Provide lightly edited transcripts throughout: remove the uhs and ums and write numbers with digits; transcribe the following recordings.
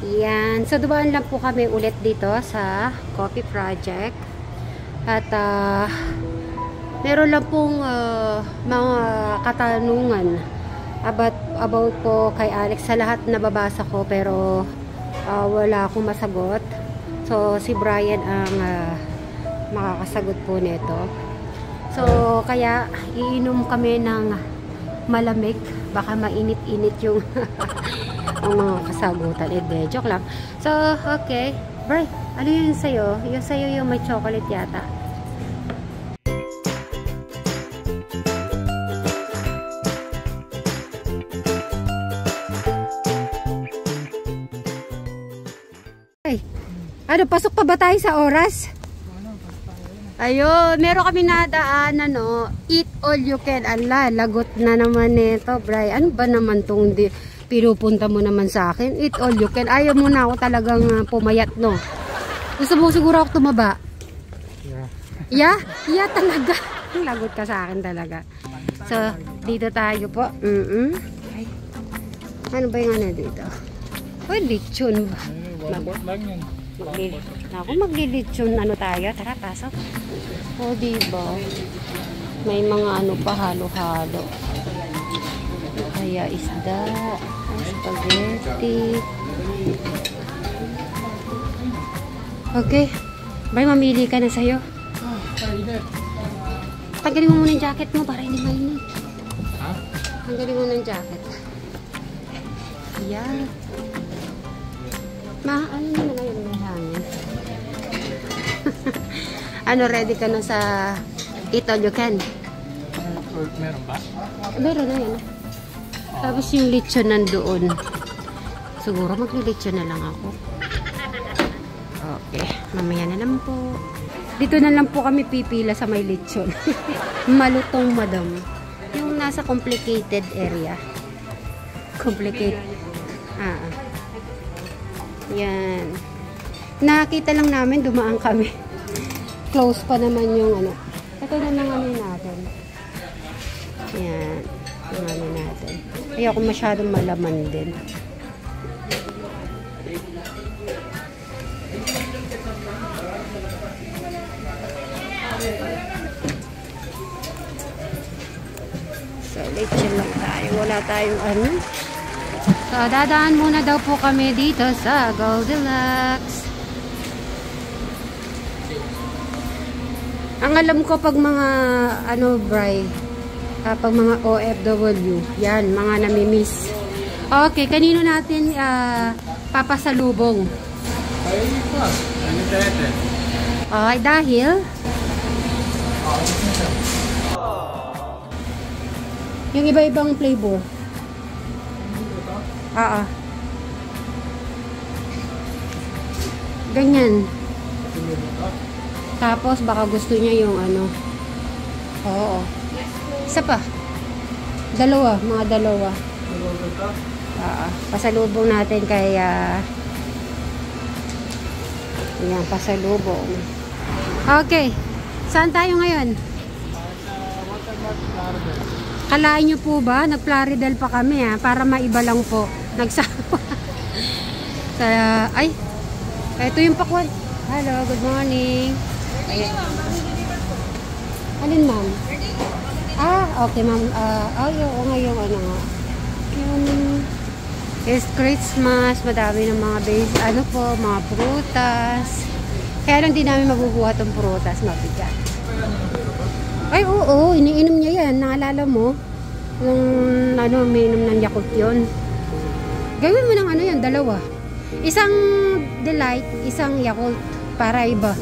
Yan. So, dumaan lang po kami ulit dito sa Coffee Project. At, meron lang pong mga katanungan about po kay Alex sa lahat na babasa ko, pero wala akong masagot. So, si Brian ang makakasagot po nito. So, kaya iinom kami ng malamig. Baka mainit-init yung ang mga kasagutan. Joke lang. So, okay. Bri, ano yun sa'yo? Yung sa'yo yung may chocolate yata. Ay, ano, pasok pa ba tayo sa oras? Ayun, meron kami nadaan, eat all you can. Ala, lagot na naman nito, Bri. Ano ba naman tong pinupunta mo naman sa akin? Eat all you can. Ayaw mo na ako talagang pumayat, no? Gusto mo siguro ako tumaba? Yeah? Yeah, talaga. Lagot ka sa akin talaga. So, dito tayo po. Ay, ano ba yung dito? Uy, lechon ba? Lagot lang yun. Maglilitsyon tayo. Tara, pasok. O, diba? May mga pa, halo-halo. Kaya isda, spaghetti. Okay. Bay, mamili ka na sa'yo. Tanggalin mo muna yung jacket mo para hindi mainit. Ha? Tanggalin mo muna yung jacket. Ayan. Ano na ngayon may hangin? Ano, ready ka na sa eat all you can? Meron ba? Meron na yan. Tapos yung lechon nandoon. Siguro maglilechon na lang ako. Okay, mamaya na lang po. Dito na lang po kami pipila sa may lechon. Malutong madam. Yung nasa complicated area. Complicated. Yan. Nakita lang namin, dumaan kami. Close pa naman yung Ito na lang natin. Yan. Yung natin. Ayoko masyadong malaman din. So, lechon lang tayo. Wala tayong So, dadaan muna daw po kami dito sa Goldilocks. Ang alam ko pag mga Bri, pag mga OFW, yan, mga namimiss. Okay, kanino natin papasalubong? Okay, dahil yung iba-ibang flavor. Ganyan. Tapos baka gusto niya yung Oo. Isa pa. Dalawa, mga dalawa. Pasalubong natin kay yan, pasalubong. Okay. Saan tayo ngayon? Kalain nyo po ba? Nag-Plaridel pa kami para maiba lang po. Nagsawa. Ay, ito yung pakwan. Hello, good morning. Alin, ma'am? Okay, ma'am. Oo, ngayong it's Christmas. Madami ng mga base, mga prutas. Kaya lang di namin mabubuhat ang prutas. Mabigat. Ay, oo. Iniinom niya yan. Naalala mo? Nung, may inom ng Yakult yun. Gawin mo ng yan, dalawa. Isang Delight, isang Yakult. Para iba.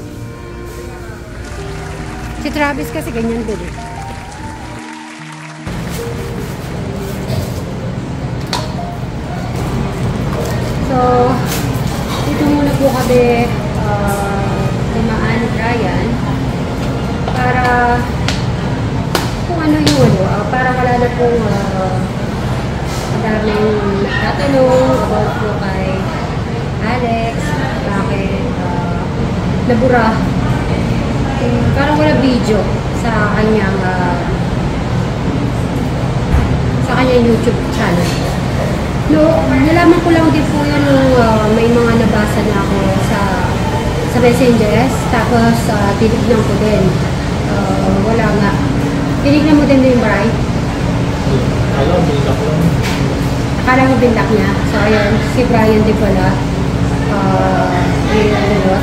Si Travis kasi ganyan din. So, dito muna po kami dumaan, Brian. Para kung ano yun, para wala na pong madaming tatanong about po kay Alex, bakit nabura. Parang wala video sa kanyang YouTube channel. No, nalaman ko lang din po yan nung may niya ako sa messages, tapos tinignan ko din. Wala nga. Tinignan mo din yung Bright? Alam, binlock lang. Akala mo binlock niya. So, ayun, si Brian din pala.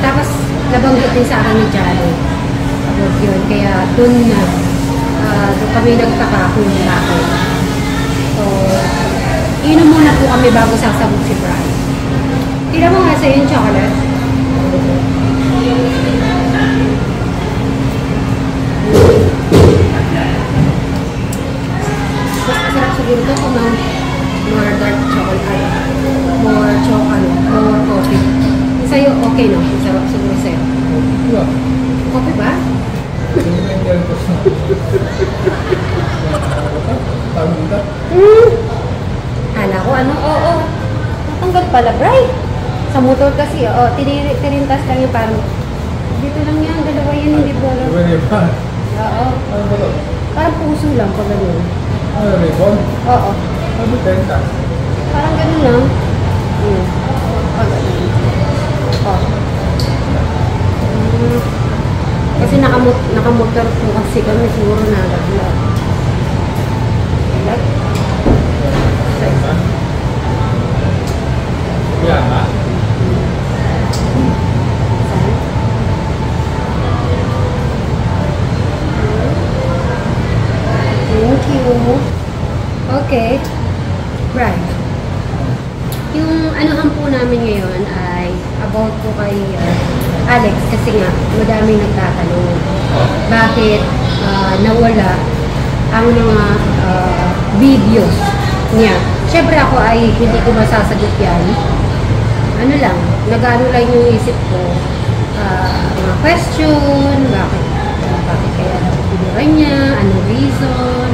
Tapos, nabanggit din sa akin ni Jalo. About yun. Kaya, doon na. Doon kami nagtaka kung bakit. So, inom muna po kami bago sasabog si Brian. Tira mo nga sa yung chocolate. Mas masarap siguro ito kung more dark chocolate. More chocolate. More coffee. Sa'yo, okay no? Masarap siguro sa'yo. Wala. Coffee ba? Sino ba yung deltos na? Tawag dito? Kala ko ano? Oo. Natanggal pala, Bright. Sa motor kasi, tirintas lang yung parang dito lang yan, dalawa yan, hindi ba? Iba. Oo. Ano ba ito? Parang puso lang pag gano'n. Ano, ribbon? Oo. Ano ba tenta? Parang gano'n lang. Pag gano'n. Oo. Kasi nakamotor po kasi kami, siguro nalaglag. Lag? Tenta? Yan ba? Thank you. Okay. Right. Yung anuhan po namin ngayon ay about po kay Alex kasi nga madaming nagtatanong bakit nawala ang mga videos niya. Siyempre ako ay hindi ko masasagot yan. Ano lang, nag-ano lang yung isip ko, mga question, bakit kaya pinuran niya, anong reason,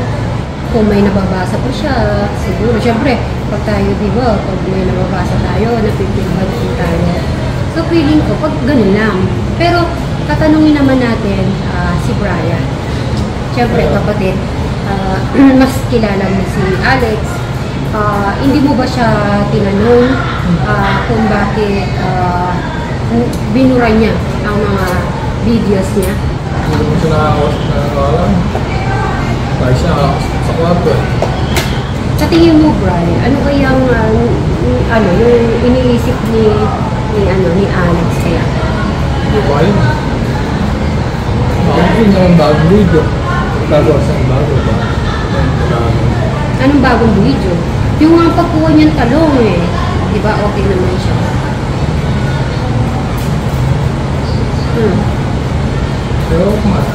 kung may nababasa po siya, siguro, syempre, pag tayo, di ba, pag may nababasa tayo, napipilbad po tayo. So, feeling ko, pag ganun lang. Pero, tatanungin naman natin si Brian. Syempre, kapatid, mas kilala mo si Alex. Hindi mo ba siya tinanong kung bakit binura niya ang mga videos niya? Hindi mo siya nakakawalan. Kaya siya sa kwarto eh. Sa tingin mo, Brian, ano kayang yung iniisip ni Alex kaya? Hindi ko alam. Ako yun yung bagong video. Gagawa siyang bago ba? Anong bagong video? Yung ang pagkuha niyang talong eh. Di ba? Okay naman siya. Pero kung ano,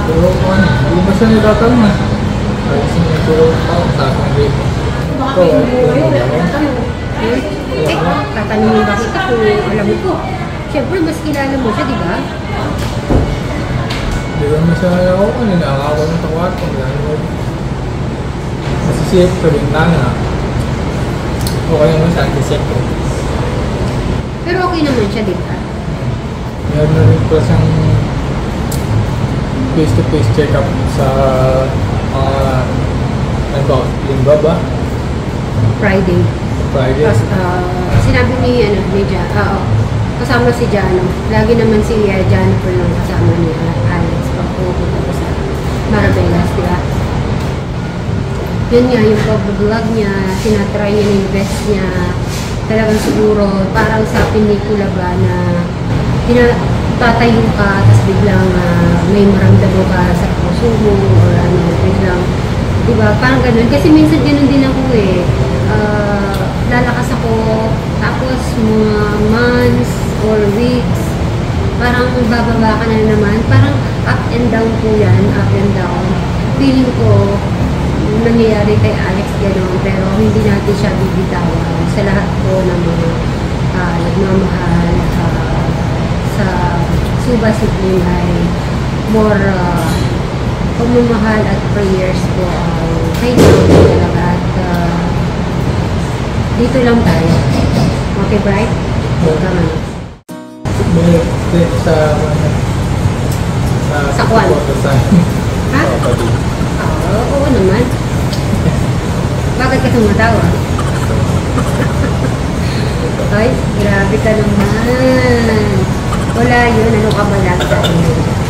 hindi ba siya nitatanong eh? Kaya sinituro pa ako sa aking video. Ito, Tatanungin ba kita kung alam ko? Siyempre, mas kilala mo siya, di ba? Hindi ba naman siya ako kanina, nakakawa ng kwarto. Masisip sa bintana. Okay naman siya, kisip ko. Pero okay naman siya, di ba? Meron na rin pala siyang face-to-face check-up sa ano ba, linggo ba? Friday. Friday. Tapos, sinabi ni Jano, kasama si Jano. Lagi naman si Jano po lang kasama ni Alex pag pupunta ko sa Marabelas, di ba? Yun nga, yung pag-vlog niya, tinatry niya, invest niya, talagang siguro, parang sa pelikula ba na tatayo ka, tapos biglang may maramdamo ka sa puso mo, or ano, biglang, di ba, parang ganun. Kasi minsan ganun din ako eh. Lalakas ako, tapos mga months or weeks, parang bababa ka na naman. Parang up and down po yan, up and down. Feeling ko, nangyayari kay Alex gano'n, pero hindi natin siya bibitawan sa lahat po ng mga nagmamahal sa Suba Sibling ay more pagmamahal at prayers po kailangan po talaga at dito lang tayo. Okay, Bright? Tama na. May sa Kwan? Ha? Oo naman. Bakit ka tumatawa? Ay, grabe ka naman. Wala yun. Ano ka ba lang sa akin?